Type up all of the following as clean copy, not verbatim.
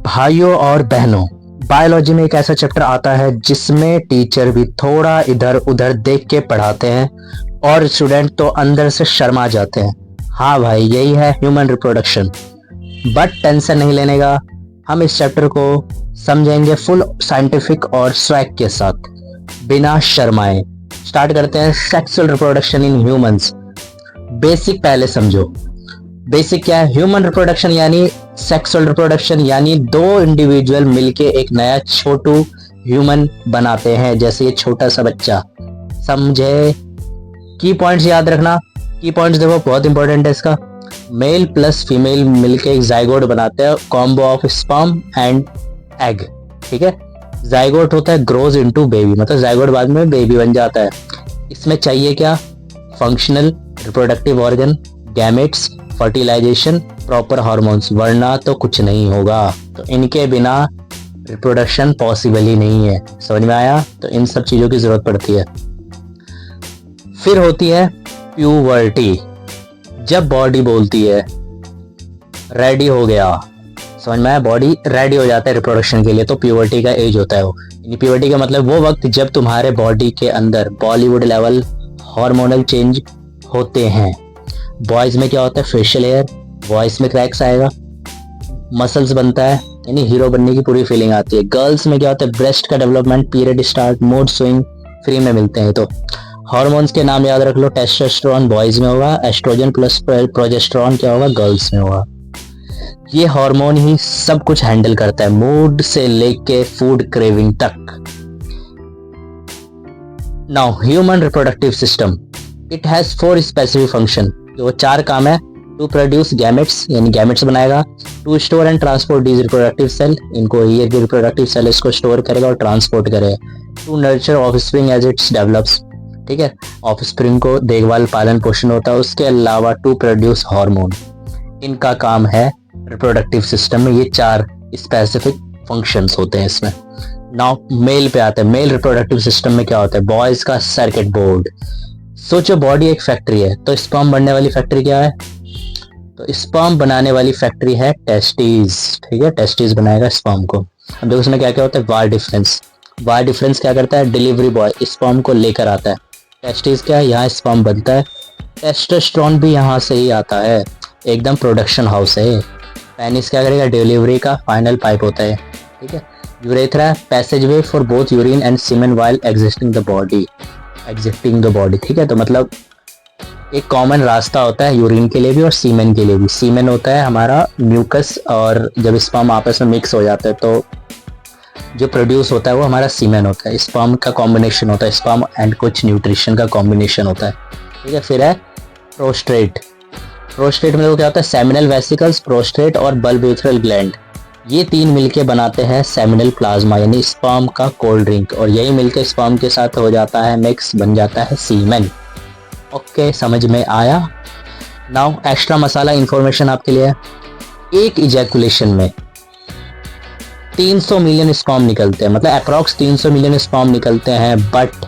भाइयों और बहनों, बायोलॉजी में एक ऐसा चैप्टर आता है जिसमें टीचर भी थोड़ा इधर उधर देख के पढ़ाते हैं और स्टूडेंट तो अंदर से शर्मा जाते हैं। हाँ भाई, यही है ह्यूमन रिप्रोडक्शन। बट टेंशन नहीं लेने का, हम इस चैप्टर को समझेंगे फुल साइंटिफिक और स्वैग के साथ, बिना शर्माए। स्टार्ट करते हैं। Sexual reproduction in humans. Basic पहले समझो। बेसिक क्या है? ह्यूमन रिप्रोडक्शन यानी सेक्सुअल रिप्रोडक्शन, यानी दो इंडिविजुअल मिलके एक नया छोटू ह्यूमन बनाते हैं, जैसे ये छोटा सा बच्चा। समझे? की पॉइंट्स याद रखना। की पॉइंट्स देखो, बहुत इंपॉर्टेंट है इसका। मेल प्लस फीमेल मिलके एक जाइगोट बनाते हैं, combo of sperm and egg. ठीक है। जाइगोट होता है ग्रोज इनटू बेबी, मतलब जाइगोट बाद में बेबी बन जाता है। इसमें चाहिए क्या? Functional reproductive organ, gametes, fertilization, proper hormones, वरना तो कुछ नहीं होगा। तो इनके बिना रिप्रोडक्शन पॉसिबल ही नहीं है। समझ में आया? तो इन सब चीजों की जरूरत पड़ती है। फिर होती है प्यूबर्टी। जब बॉडी बोलती है रेडी हो गया, समझ में आया? बॉडी रेडी हो जाता है रिप्रोडक्शन के लिए, तो प्यूबर्टी का एज होता है वो। प्यूबर्टी का मतलब वो वक्त जब तुम्हारे बॉडी के अंदर बॉलीवुड लेवल हार्मोनल चेंज होते हैं। बॉयज में क्या होता है? फेशियल हेयर, वॉइस में क्रैक्स आएगा, मसल्स बनता है, यानी हीरो बनने की पूरी फीलिंग आती है। गर्ल्स में क्या होता है? ब्रेस्ट का development, period start, mood swing free में मिलते हैं। तो हार्मोन्स के नाम याद रख लो। टेस्टोस्टेरोन बॉयज में होगा, एस्ट्रोजन प्लस प्रोजेस्टेरोन क्या होगा? गर्ल्स में होगा। ये हार्मोन ही सब कुछ हैंडल करता है, मूड से लेके फूड क्रेविंग तक। Now human reproductive system, it has 4 specific function. जो 4 काम है। टू प्रोड्यूस गैमेट्स, यानी गैमेट्स बनाएगा। To store and transport these reproductive cell, इनको ये रिप्रोडक्टिव सेल इसको स्टोर करेगा और ट्रांसपोर्ट करेगा। To nurture offspring as its develops, ठीक है, ऑफस्प्रिंग को देखभाल पालन पोषण होता है। उसके अलावा टू प्रोड्यूस हार्मोन, इनका काम है रिप्रोडक्टिव सिस्टम में। ये 4 स्पेसिफिक फंक्शंस होते हैं इसमें। नाउ मेल पे आते हैं। मेल रिप्रोडक्टिव सिस्टम में क्या होता है? बॉयज का सर्किट बोर्ड। सोचो बॉडी एक फैक्ट्री है, तो स्पर्म बनने वाली फैक्ट्री क्या है? तो स्पर्म बनाने वाली फैक्ट्री है टेस्टिस। ठीक है, टेस्टिस बनाएगा स्पर्म को। अब देखो उसमें क्या क्या होता है? वार डिफरेंस। वार डिफरेंस क्या करता है? डिलीवरी बॉय स्पर्म को लेकर आता है। टेस्टिस क्या है? यहाँ स्पर्म बनता है। टेस्टोस्टेरोन भी यहाँ से ही आता है, एकदम प्रोडक्शन हाउस है। पेनिस क्या करेगा? डिलीवरी का फाइनल पाइप होता है। ठीक है। Urethra passage way for both urine and semen while existing the body. ठीक है, तो मतलब एक कॉमन रास्ता होता है यूरिन के लिए भी और सीमेन के लिए भी। सीमेन होता है हमारा म्यूकस, और जब स्पर्म आपस में मिक्स हो जाता है तो जो प्रोड्यूस होता है वो हमारा सीमेन होता है। स्पर्म का कॉम्बिनेशन होता है, स्पर्म एंड कुछ न्यूट्रिशन का कॉम्बिनेशन होता है। ठीक है। फिर है प्रोस्टेट। प्रोस्टेट में वो क्या होता है? सेमिनल वेसिकल्स, प्रोस्टेट और बल्बोथेरल ग्लैंड, ये 3 मिलके बनाते हैं सेमिनल प्लाज्मा, यानी स्पर्म का कोल्ड ड्रिंक। और यही मिलके स्पर्म के साथ हो जाता है मिक्स, बन जाता है सीमेन। ओके, समझ में आया? नाउ एक्स्ट्रा मसाला इंफॉर्मेशन आपके लिए। एक इजैकुलेशन में 300 मिलियन स्पर्म निकलते हैं, मतलब अप्रॉक्स 300 मिलियन स्पर्म निकलते हैं, but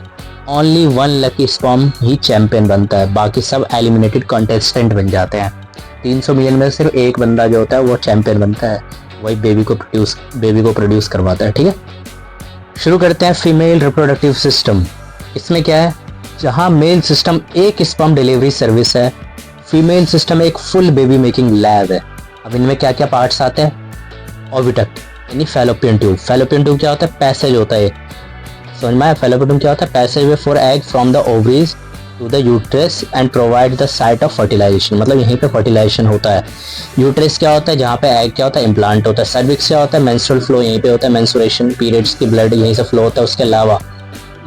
only 1 lucky sperm he champion बनता है, बाकी सब एलिमिनेटेड कंटेस्टेंट बन जाते हैं। 300 मिलियन में सिर्फ एक बंदा जो होता है वो चैंपियन बनता है, वही बेबी को प्रोड्यूस करवाता है। ठीक है। शुरू करते हैं फीमेल रिप्रोडक्टिव सिस्टम। इसमें क्या है? जहां मेल सिस्टम एक स्पर्म डिलीवरी सर्विस है, फीमेल सिस्टम एक फुल बेबी मेकिंग लैब है। अब इनमें क्या क्या पार्ट्स आते हैं? ओविडक्ट, यानी फैलोपियन ट्यूब। फैलोपियन ट्यूब क्या होता है? पैसेज होता है। समझ में आया? फैलोपियन ट्यूब क्या होता है? Passage way for egg from the ovaries to the uterus and provide the site of fertilization, मतलब यहीं पे फर्टिलाइजेशन होता है। यूट्रस क्या होता है? जहाँ पे एग क्या होता है? इम्प्लांट होता है। सर्विक्स क्या होता है? मेंस्ट्रुअल फ्लो यहीं पे होता है, मेंस्ट्रुएशन पीरियड्स की ब्लड यहीं से फ्लो होता है। उसके अलावा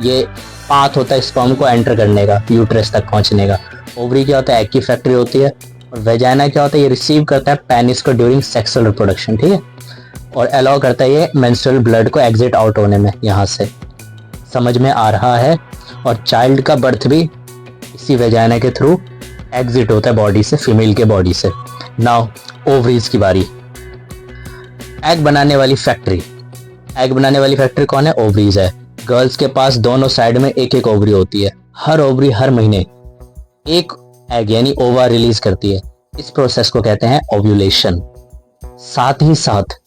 ये पाथ होता है स्पर्म को एंटर करने का, यूट्रस तक पहुंचने का। ओवरी क्या होता है? एग की फैक्ट्री होती है। और वेजाइना क्या होता है? ये रिसीव करता है पेनिस को ड्यूरिंग सेक्सुअल रिप्रोडक्शन। ठीक है। और अलाउ करता है ये मेंस्ट्रुअल ब्लड को एग्जिट आउट होने में यहाँ से। समझ में आ रहा है? और चाइल्ड का बर्थ भी इसी वेजाइना के थ्रू एग्जिट होता है बॉडी से, फीमेल के बॉडी से। नाउ ओवरीज की बारी। एग बनाने वाली फैक्ट्री। एग बनाने वाली फैक्ट्री कौन है? ओवरीज है। गर्ल्स के पास दोनों साइड में एक एक ओवरी होती है। हर ओवरी हर महीने एक एग यानी ओवा रिलीज करती है। इस प्रोसेस को कहते हैं ओव्यूलेशन। साथ ही साथ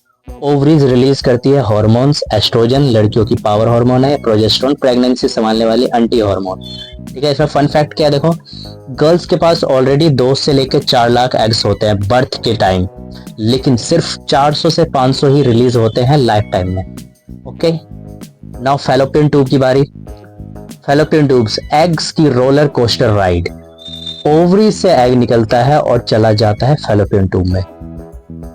ओवरीज रिलीज करती है हॉर्मोन्स, एस्ट्रोजन लड़कियों की पावर हार्मोन है, प्रोजेस्टेरोन प्रेगनेंसी संभालने वाली एंटी हार्मोन। ठीक है, इसमें फन फैक्ट क्या है देखो, गर्ल्स के पास ऑलरेडी 2 से लेकर 4 लाख एग्स होते हैं बर्थ के टाइम, लेकिन सिर्फ 400 से 500 ही रिलीज होते हैं लाइफ टाइम में। ओके, नाउ फैलोपियन ट्यूब की बारी। फैलोपियन ट्यूब्स एग्स की रोलर कोस्टर राइड। ओवरी से एग निकलता है और चला जाता है फैलोपियन ट्यूब में।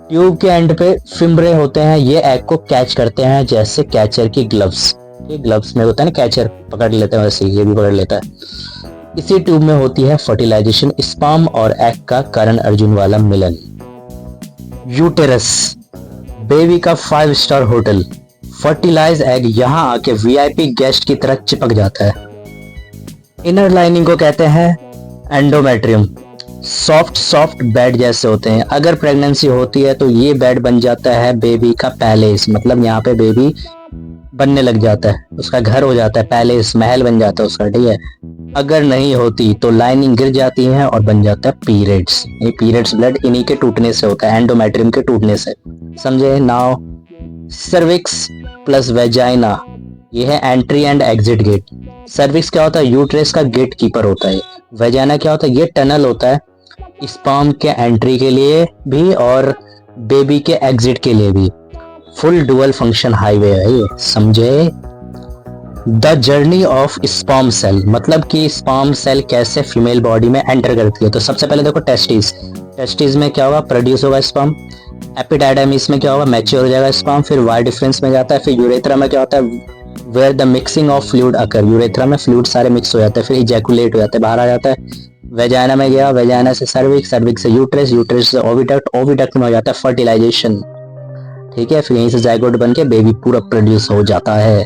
ट्यूब के एंड पे फिम्ब्रे होते हैं, ये एग को कैच करते हैं जैसे कैचर की ग्लव्स। ये ग्लव्स में होता है ना, कैचर पकड़ लेते हैं वैसे ये भी पकड़ लेता है। इसी ट्यूब में होती है फर्टिलाइजेशन, स्पर्म और एग का करण अर्जुन वाला मिलन। यूटेरस बेबी का 5 स्टार होटल। फर्टिलाइज एग यहां आके वीआईपी गेस्ट की तरह चिपक जाता है। इनर लाइनिंग को कहते हैं एंडोमेट्रियम। सॉफ्ट बेड जैसे होते हैं। अगर प्रेगनेंसी होती है तो ये बेड बन जाता है बेबी का पैलेस, मतलब यहाँ पे बेबी बनने लग जाता है, उसका घर हो जाता है, पैलेस महल बन जाता है उसका। ठीक है, अगर नहीं होती तो लाइनिंग गिर जाती है और बन जाता है पीरियड्स। ये पीरियड्स ब्लड इन्हीं के टूटने से होता है, एंडोमेट्रियम के टूटने से। समझे? नाउ सर्विक्स प्लस वेजाइना, ये है entry and exit gate. Cervix क्या होता है? यूट्रस का गेट कीपर होता है। वेजाइना क्या होता है? ये टनल होता है स्पर्म के एंट्री के लिए भी और बेबी के एग्जिट के लिए भी। फुल डुअल फंक्शन हाईवे है ये, समझे? The journey of sperm cell, मतलब कि स्पर्म सेल कैसे फीमेल बॉडी में एंटर करती है। तो सबसे पहले देखो टेस्टिस में क्या होगा? प्रोड्यूस होगा स्पर्म। एपिडाइडमिस में क्या होगा? मैच्योर हो जाएगा स्पर्म। फिर वाई डिफरेंस में जाता है। फिर यूरेथ्रा में क्या होता है? Where the mixing of fluid occur, urethra में फ्लूइड सारे मिक्स हो जाते हैं। फिर इजैकुलेट हो जाते हैं, बाहर आ जाता है। वेजाइना में गया, वेजाइना से सर्विक्स, सर्विक्स से यूट्रस, यूट्रस से ओविडक्ट, ओविडक्ट में हो जाता है फर्टिलाइजेशन। ठीक है, फिर यहीं से जाइगोट बन के बेबी पूरा प्रोड्यूस हो जाता है।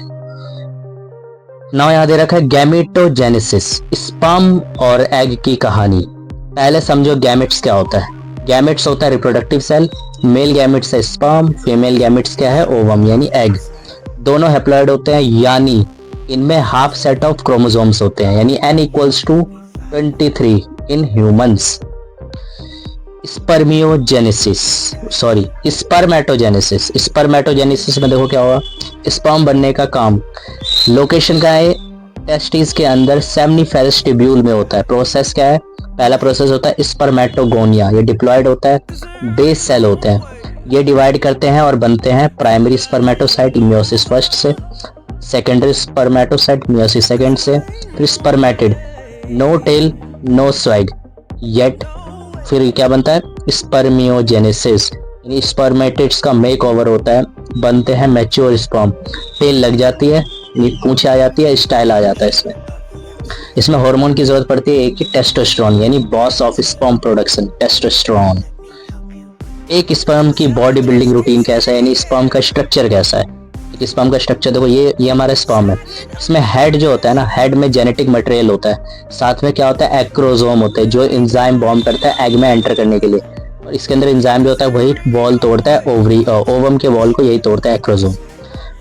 नाउ यहाँ दे रखा है गैमेटोजेनेसिस, स्पर्म और एग की कहानी। पहले समझो गैमेट्स क्या होता है। गैमेट्स होता है रिप्रोडक्टिव सेल। मेल गैमेट्स है स्पर्म, फीमेल गैमेट्स क्या है? ओवम यानी एग। दोनों हैप्लॉइड होते हैं, यानी इनमें हाफ सेट ऑफ क्रोमोसोम्स होते हैं, यानी n equals to 23 in humans. Spermatogenesis में देखो क्या हुआ? स्पर्म बनने का काम लोकेशन का है टेस्टिस के अंदर सेमनीफेरस ट्यूब्यूल में होता है। प्रोसेस क्या है? पहला प्रोसेस होता है स्पर्मेटोगोनिया, ये डिप्लॉयड होता है। बेस सेल होते हैं, ये डिवाइड करते हैं और बनते हैं प्राइमरी स्पर्मेटोसाइट मियोसिस फर्स्ट से, सेकेंडरी स्पर्मेटोसाइट मियोसिस सेकेंड से, फिर spermatid, no tail no swag yet. फिर क्या बनता है? स्पर्मियोजेनेसिस, यानी स्पर्मेटिड्स का मेक ओवर होता है, बनते हैं मैच्योर स्पर्म। टेल लग जाती है, पूंछ आ जाती है, स्टाइल आ जाता है। इसमें हार्मोन की जरूरत पड़ती है एक ही, टेस्टोस्टेरोन, यानी boss of sperm production, testosterone. एक स्पर्म की बॉडी बिल्डिंग रूटीन कैसा है, यानी स्पर्म का स्ट्रक्चर कैसा है? एक स्पर्म का स्ट्रक्चर देखो, ये हमारा स्पर्म है। इसमें हेड जो होता है ना, हेड में जेनेटिक मटेरियल होता है, साथ में क्या होता है? एक्रोसोम होते हैं जो एंजाइम बॉम्ब करता है एग में एंटर करने के लिए, और इसके अंदर एंजाइम जो होता है वही वॉल तोड़ता है, ओवम के वॉल को यही तोड़ता है एक्रोसोम।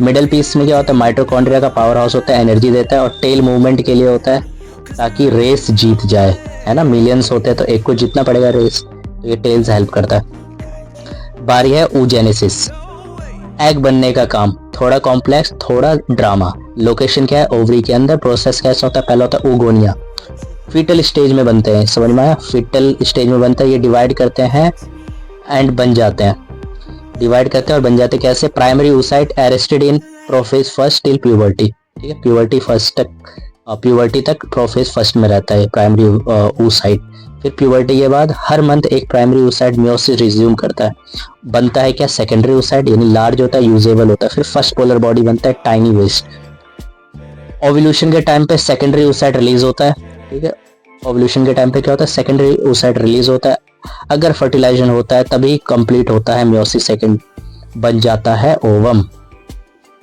मिडल पीस में क्या होता है? माइटोकॉन्ड्रिया का पावर हाउस होता है, एनर्जी देता है, और टेल मूवमेंट के लिए होता है ताकि रेस जीत जाए, है ना? मिलियंस होते हैं तो एक को जीतना पड़ेगा रेस, तो ये टेल्स हेल्प करता है। बारी है oogenesis, एग बनने का काम। थोड़ा कॉम्प्लेक्स, थोड़ा ड्रामा। लोकेशन क्या है? ओवरी के अंदर। प्रोसेस कैसा होता है? पहला होता है oogonia, फीटल स्टेज में बनते हैं, समझ में आया? फीटल स्टेज में बनता है, ये डिवाइड करते हैं एंड बन जाते हैं, डिवाइड करते हैं और बन जाते हैं कैसे? Primary oocyte arrested in prophase first till puberty. ठीक है, प्यूबर्टी तक प्रोफेज फर्स्ट में रहता है प्राइमरी oocyte। फिर प्यूबर्टी के बाद हर मंथ एक प्राइमरी oocyte मियोसिस रिज्यूम करता है, बनता है क्या? सेकेंडरी oocyte, यानी लार्ज होता है, यूजेबल होता है। फिर फर्स्ट पोलर बॉडी बनता है, टाइनी वेस्ट। ओव्यूलेशन के टाइम पे सेकेंडरी oocyte रिलीज होता है। ठीक है, ओव्यूलेशन के टाइम पे क्या होता है? सेकेंडरी oocyte रिलीज होता है। अगर फर्टिलाइजेशन होता है तभी कंप्लीट होता है मियोसिस सेकेंड, बन जाता है ओवम।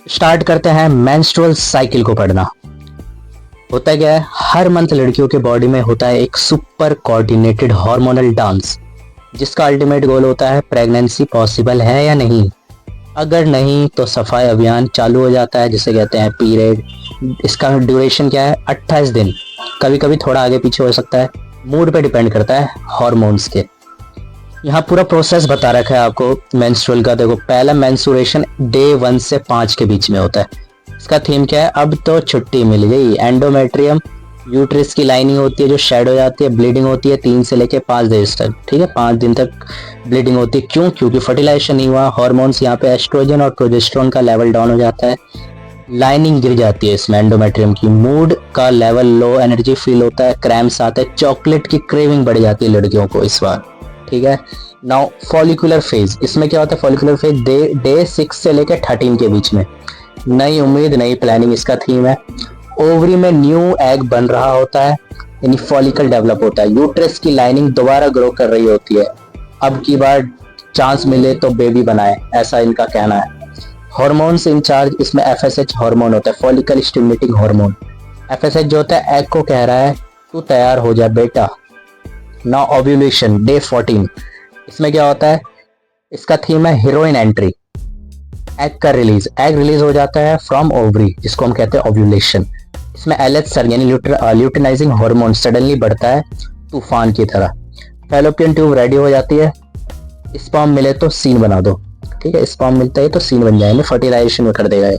स्टार्ट करते हैं मेंस्ट्रुअल साइकिल को पढ़ना। होता क्या है? हर मंथ लड़कियों के बॉडी में होता है एक सुपर कोऑर्डिनेटेड हार्मोनल डांस, जिसका अल्टीमेट गोल होता है प्रेगनेंसी पॉसिबल है या नहीं। अगर नहीं तो सफाई अभियान चालू हो जाता है, जिसे कहते हैं पीरियड। इसका ड्यूरेशन क्या है? 28 दिन, कभी कभी थोड़ा आगे पीछे हो सकता है, मूड पे डिपेंड करता है हार्मोन्स के। यहाँ पूरा प्रोसेस बता रखा है आपको मेंस्ट्रुअल का। देखो, पहला मेंस्ट्रुएशन डे 1 से 5 के बीच में होता है। इसका थीम क्या है? अब तो छुट्टी मिल गई। एंडोमेट्रियम यूट्रस की लाइनिंग होती है जो शेड हो जाती है। ब्लीडिंग होती है 3 से लेके 5 दिन तक। ठीक है, 5 दिन तक ब्लीडिंग होती है। क्यों? क्योंकि फर्टिलाइजेशन नहीं हुआ। हार्मोन्स यहाँ पे एस्ट्रोजन और प्रोजेस्टेरोन का लेवल डाउन हो जाता है। लाइनिंग गिर जाती है इसमें एंडोमेट्रियम की। मूड का लेवल लो, एनर्जी फील होता है, क्रैम्प्स आते हैं, चॉकलेट की क्रेविंग बढ़ जाती है लड़कियों को इस बार। ठीक है। नाउ फॉलिकुलर फेज, इसमें क्या होता है? फॉलिकुलर फेज डे 6 से लेकर 13 के बीच में। नई उम्मीद, नई प्लानिंग इसका थीम है। ओवरी में न्यू एग बन रहा होता है, यानी फॉलिकल डेवलप होता है। यूट्रस की लाइनिंग दोबारा ग्रो कर रही होती है। अब की बार चांस मिले तो बेबी बनाए, ऐसा इनका कहना है। हार्मोन्स इंचार्ज इसमें एफएसएच हार्मोन होता है, फॉलिकल स्टिमुलेटिंग हार्मोन। एफएसएच जो होता है एग को कह रहा है तू तैयार हो जा बेटा। नाउ ओव्यूलेशन डे 14, इसमें क्या होता है? इसका थीम है हीरोइन एंट्री। एग का रिलीज, एग रिलीज हो जाता है फ्रॉम ओवरी, जिसको हम कहते हैं ओव्यूलेशन। इसमें एलएच यानी ल्यूटिनाइजिंग हार्मोन सडनली बढ़ता है तूफान की तरह। फैलोपियन ट्यूब रेडी हो जाती है। स्पर्म मिले तो सीन बना दो। ठीक है, स्पर्म मिलता है तो सीन बन जाएंगे, फर्टिलाइजेशन में कर देगा।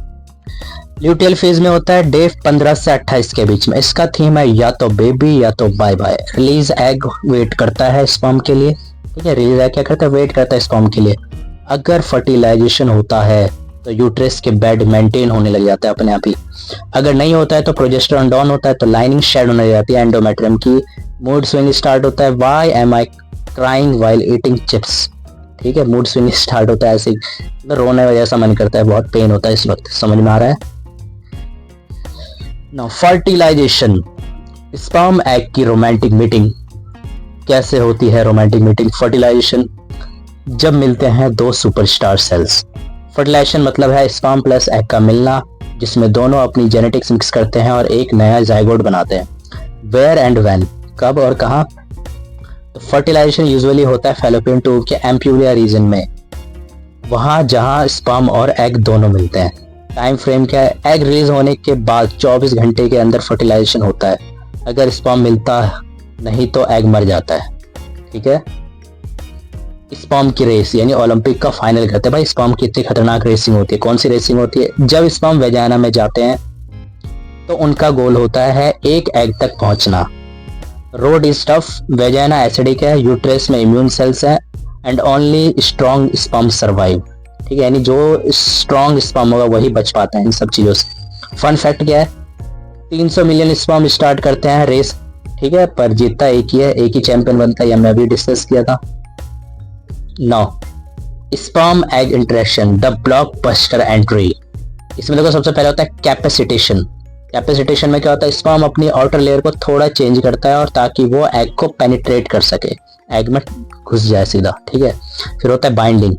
ल्यूटियल फेज में होता है डे 15 से 28 के बीच में। इसका थीम है या तो बेबी या तो bye bye. Release egg wait करता है स्पर्म के लिए। ठीक है, रिलीज एग क्या करता है? वेट करता है स्पर्म के लिए। अगर फर्टिलाइजेशन होता है तो यूट्रस के बेड मेंटेन होने लग जाता है अपने आप ही। अगर नहीं होता है तो प्रोजेस्टेरोन डाउन होता है तो लाइनिंग शेड होने लग जाती है एंडोमेट्रियम की। मूड स्विंग स्टार्ट होता है। Why am I crying while eating chips. ठीक है, मूड स्विंग स्टार्ट होता है ऐसे, रोने वजह से मन करता है, बहुत पेन होता है इस वक्त। समझ में आ रहा है? नाउ फर्टिलाइजेशन, स्पर्म एग की रोमांटिक मीटिंग कैसे होती है? रोमांटिक मीटिंग फर्टिलाइजेशन जब मिलते हैं दो सुपरस्टार सेल्स। फर्टिलाइजेशन मतलब है स्पर्म प्लस एग का मिलना, जिसमें दोनों अपनी जेनेटिक्स मिक्स करते हैं और एक नया जाइगोट बनाते हैं। वेयर एंड व्हेन, कब और कहां? तो फर्टिलाइजेशन यूजुअली होता है फैलोपियन ट्यूब के एम्प्यूलिया रीजन में, वहां जहां स्पर्म और एग दोनों मिलते हैं। टाइम फ्रेम क्या है? एग रिलीज होने के बाद 24 घंटे के अंदर फर्टिलाइजेशन होता है। अगर स्पर्म मिलता नहीं तो एग मर जाता है। ठीक है, स्पर्म की रेस यानी ओलंपिक का फाइनल करते हैं। भाई स्पर्म की इतनी खतरनाक रेसिंग होती है। कौन सी रेसिंग होती है? जब स्पर्म वेजाइना में जाते हैं तो उनका गोल होता है एक एग तक पहुंचना। Road is tough, vagina acidic है, यूट्रस में इम्यून सेल्स हैं and only strong sperm survive. ठीक है, यानी जो स्ट्रॉन्ग स्पर्म होगा वही बच पाता है इन सब चीजों से। फन फैक्ट क्या है? 300 मिलियन स्पर्म स्टार्ट करते हैं रेस। ठीक है, पर जीतता एक ही है, एक ही चैंपियन बनता है। यह मैं भी डिस्कस किया था। Now sperm egg interaction, the blockbuster entry. इसमें देखो सबसे पहले होता है कैपेसिटेशन। कैपेसिटेशन में क्या होता है? स्पर्म अपनी आउटर लेयर को थोड़ा चेंज करता है और ताकि वो एग को पेनिट्रेट कर सके, एग में घुस जाए सीधा। ठीक है, फिर होता है बाइंडिंग।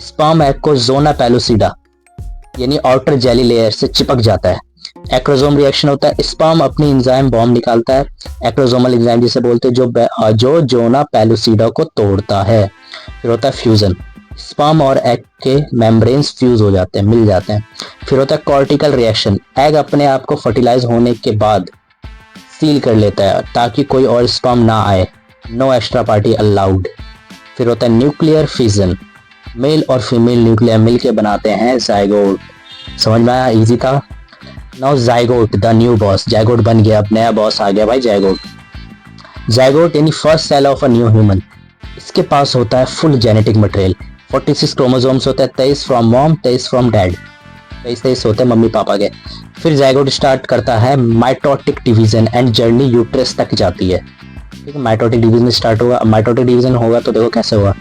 स्पर्म एग को जोना पेलुसिडा यानी आउटर जेली लेयर से चिपक जाता है। एक्रोसोम रिएक्शन होता है, स्पर्म अपनी एंजाइम बॉम्ब निकालता है, एक्रोसोमल एंजाइम जिसे बोलते हैं, जो जोना पेलुसिडा को तोड़ता है। फिर होता है फ्यूजन, स्पर्म और एग के मेम्ब्रेन्स फ्यूज हो जाते हैं, मिल जाते हैं। फिर होता है कॉर्टिकल रिएक्शन, एग अपने आप को फर्टिलाइज होने के बाद सील कर लेता है ताकि कोई और स्पर्म ना आए, नो एक्स्ट्रा पार्टी अलाउड। फिर होता है न्यूक्लियर फिजन, मेल और फीमेल न्यूक्लियर मिलके बनाते हैं जाइगोट। समझ में आया? इजी था। Now zygote the new boss, zygote बन गया, अब नया बॉस आ गया भाई जाइगोट। जाइगोट यानी first cell of a new human. इसके पास होता है फुल जेनेटिक मटेरियल, 46 क्रोमोसोम्स होते हैं, 23 फ्रॉम मॉम, 23 फ्रॉम डैड, 23 होते हैं मम्मी पापा के। फिर जाइगोट स्टार्ट करता है mitotic division and journey uterus तक जाती है। ठीक है, माइटोटिक डिवीजन स्टार्ट होगा। माइटोटिक डिवीजन होगा तो देखो कैसे होगा।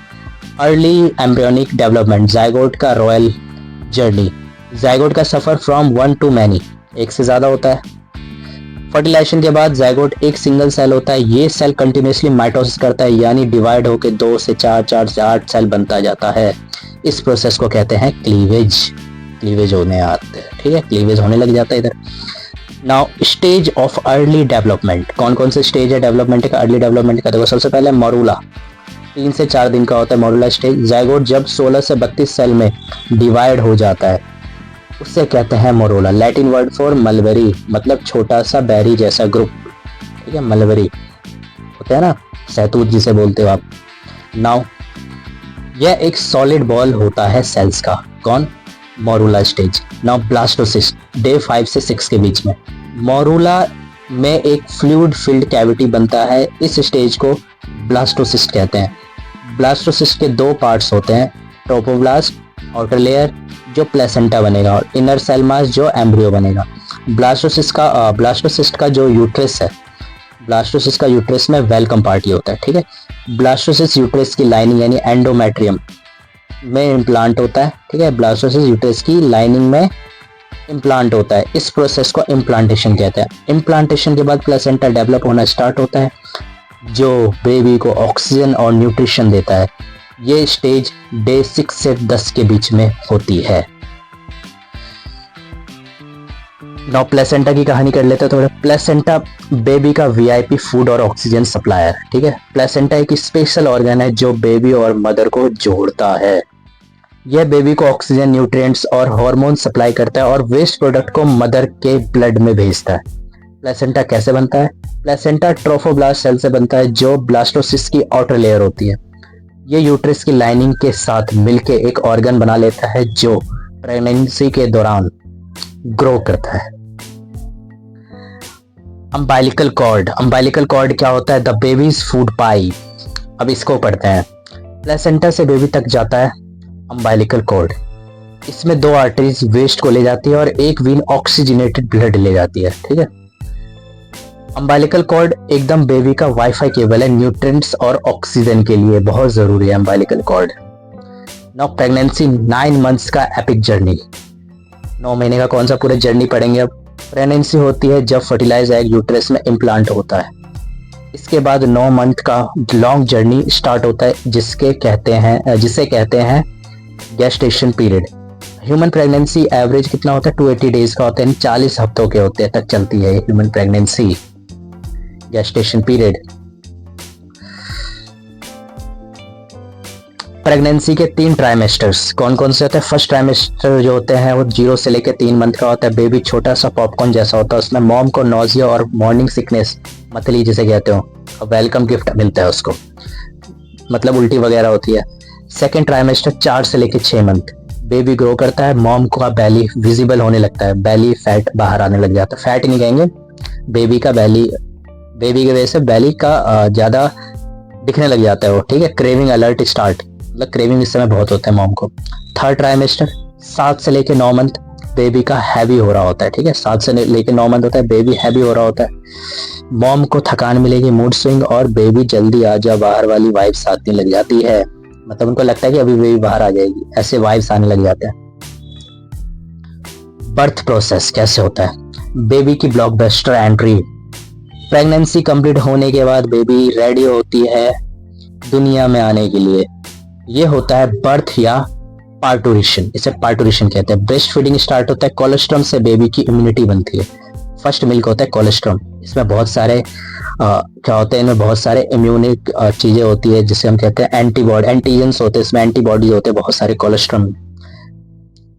अर्ली एम्ब्रियोनिक डेवलपमेंट, जाइगोट का रॉयल जर्नी। जाइगोट का suffer from one two many, एक से ज्यादा होता है। फर्टिलाइजेशन के बाद जाइगोट एक सिंगल सेल होता है। ये सेल कंटिन्यूसली माइटोसिस करता है, यानी डिवाइड होकर 2 से 4, 4 से 8 सेल बनता जाता है। इस प्रोसेस को कहते हैं क्लीवेज। क्लीवेज होने आते हैं। ठीक है, क्लीवेज होने लग जाता है इधर। Now stage of early development, कौन कौन से स्टेज है डेवलपमेंट का? अर्ली डेवलपमेंट का देखो सबसे पहले मोरूला, 3 से 4 दिन का होता है मोरूला स्टेज। जाइगोट जब 16 से 32 सेल में डिवाइड हो जाता है उससे कहते हैं मोरोला। लैटिन वर्ड फॉर मलबेरी, मतलब छोटा सा बेरी जैसा ग्रुप। ठीक है, मलबेरी होता है ना, सहतूत जिसे बोलते हो आप। नाउ यह एक सॉलिड बॉल होता है सेल्स का। कौन? Morula stage. Now blastocyst day 5 से 6 के बीच में। मोरूला में एक फ्लूइड फिल्ड कैविटी बनता है। इस स्टेज को ब्लास्टोसिस्ट कहते हैं। ब्लास्टोसिस्ट के दो पार्ट्स होते हैं, ट्रोपोब्लास्ट आउटर लेयर जो प्लेसेंटा बनेगा और इनर सेल मास जो एम्ब्रियो बनेगा। ब्लास्टोसिस्ट का जो यूट्रस है, ब्लास्टोसिस्ट का यूट्रस में वेलकम पार्ट होता है, ठीक है। ब्लास्टोसिस्ट यूट्रस की लाइनिंग यानी एंडोमेट्रियम में इम्प्लांट होता है, ठीक है। ब्लास्टोसिस्ट यूट्रस की लाइनिंग में इम्प्लांट होता है। इस प्रोसेस को इम्प्लांटेशन कहते हैं। इम्प्लांटेशन के बाद प्लेसेंटा डेवलप होना स्टार्ट होता है जो बेबी को ऑक्सीजन और न्यूट्रिशन देता है। ये स्टेज डे 6 से 10 के बीच में होती है। नाउ प्लेसेंटा की कहानी कर लेते हैं थोड़ा। प्लेसेंटा बेबी का वीआईपी फूड और ऑक्सीजन सप्लायर, ठीक है। प्लेसेंटा एक स्पेशल ऑर्गन है जो बेबी और मदर को जोड़ता है। यह बेबी को ऑक्सीजन, न्यूट्रिएंट्स और हार्मोन सप्लाई करता है और वेस्ट प्रोडक्ट को मदर के ब्लड में भेजता है। प्लेसेंटा कैसे बनता है? प्लेसेंटा ट्रोफोब्लास्ट सेल से बनता है जो ब्लास्टोसिस्ट की आउटर लेयर होती है। ये यूट्रस की लाइनिंग के साथ मिलके एक ऑर्गन बना लेता है जो प्रेगनेंसी के दौरान ग्रो करता है। Umbilical cord. अम्बाइलिकल कॉर्ड क्या होता है? The babies food pipe. अब इसको पढ़ते हैं। प्लेसेंटा से बेबी तक जाता है अम्बाइलिकल कॉर्ड। इसमें दो आर्टरीज वेस्ट को ले जाती है और एक वीन ऑक्सीजनेटेड ब्लड ले जाती है, ठीक है। अम्बाइलिकल कॉर्ड एकदम बेबी का वाईफाई केबल है न्यूट्रिएंट्स और ऑक्सीजन के लिए, बहुत जरूरी है umbilical cord. Now pregnancy 9 months का एपिक जर्नी। 9 महीने का कौन सा पूरा जर्नी पढ़ेंगे अब। प्रेगनेंसी होती है जब फर्टिलाइज एग यूट्रस में इम्प्लांट होता है। इसके बाद 9 मंथ का लॉन्ग जर्नी स्टार्ट होता है जिसे कहते हैं gestation period. Human pregnancy average कितना होता है? 280 डेज का होता है, 40 हफ्तों के होते हैं तक चलती है human pregnancy. Gestation period. Pregnancy के 3 ट्राइमेस्टर्स कौन कौन से होते हैं? फर्स्ट ट्राइमेस्टर जो होते हैं वो 0 से लेकर 3 मंथ का होता है। बेबी छोटा सा पॉपकॉर्न जैसा होता है। उसमें मॉम को नोजिया और मॉर्निंग सिकनेस, मतली जिसे कहते हो, वेलकम गिफ्ट मिलता है उसको, मतलब उल्टी वगैरह होती है। सेकेंड ट्राइमेस्टर 4 से लेकर 6 मंथ। बेबी ग्रो करता है, मॉम का बेली विजिबल होने लगता है, बेली फैट बाहर आने लग जाता है। फैट नहीं कहेंगे, बेबी का बेली, बेबी की वजह से बेली का ज्यादा दिखने लग जाता है वो, ठीक है। क्रेविंग अलर्ट स्टार्ट, मतलब क्रेविंग इस समय बहुत होता है मॉम को। थर्ड ट्राइमेस्टर 7 से लेके 9 मंथ बेबी का हैवी हो रहा होता है, ठीक है। 7 से लेके 9 मंथ होता है, बेबी हैवी हो रहा होता है। मॉम को थकान मिलेगी, मूड स्विंग और बेबी जल्दी आ जा बाहर वाली वाइब्स आने लग जाती है, मतलब उनको लगता है कि अभी बेबी बाहर आ जाएगी, ऐसे वाइब्स आने लग जाते हैं। बर्थ प्रोसेस कैसे होता है? बेबी की ब्लॉकबस्टर एंट्री। प्रेगनेंसी कंप्लीट होने के बाद बेबी रेडी होती है दुनिया में आने के लिए। ये होता है बर्थ या पार्टूरिशन, इसे पार्टूरिशन कहते हैं। ब्रेस्ट फीडिंग स्टार्ट होता है, कोलेस्ट्रम से बेबी की इम्यूनिटी बनती है। फर्स्ट मिल्क होता है कोलेस्ट्रम, इसमें बहुत सारे क्या होते हैं, इनमें बहुत सारे इम्यूनिक चीजें होती है जिसे हम कहते हैं एंटीबॉडी, एंटीजेंस होते हैं, इसमें एंटीबॉडीज होते हैं बहुत सारे। कोलेस्ट्रम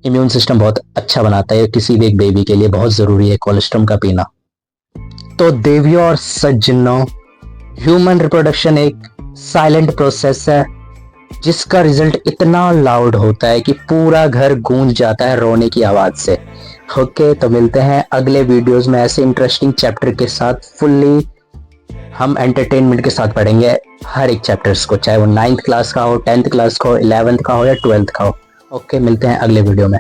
इम्यून सिस्टम बहुत अच्छा बनाता है, किसी भी एक बेबी के लिए बहुत जरूरी है कोलेस्ट्रम का पीना। तो देवियों और सज्जनों, ह्यूमन रिप्रोडक्शन एक साइलेंट प्रोसेस है जिसका रिजल्ट इतना लाउड होता है कि पूरा घर गूंज जाता है रोने की आवाज से। ओके, तो मिलते हैं अगले वीडियोस में ऐसे इंटरेस्टिंग चैप्टर के साथ। फुल्ली हम एंटरटेनमेंट के साथ पढ़ेंगे हर एक चैप्टर्स को, चाहे वो 9th क्लास का हो, 10th क्लास का हो, 11th का हो या 12th का हो। ओके, मिलते हैं अगले वीडियो में।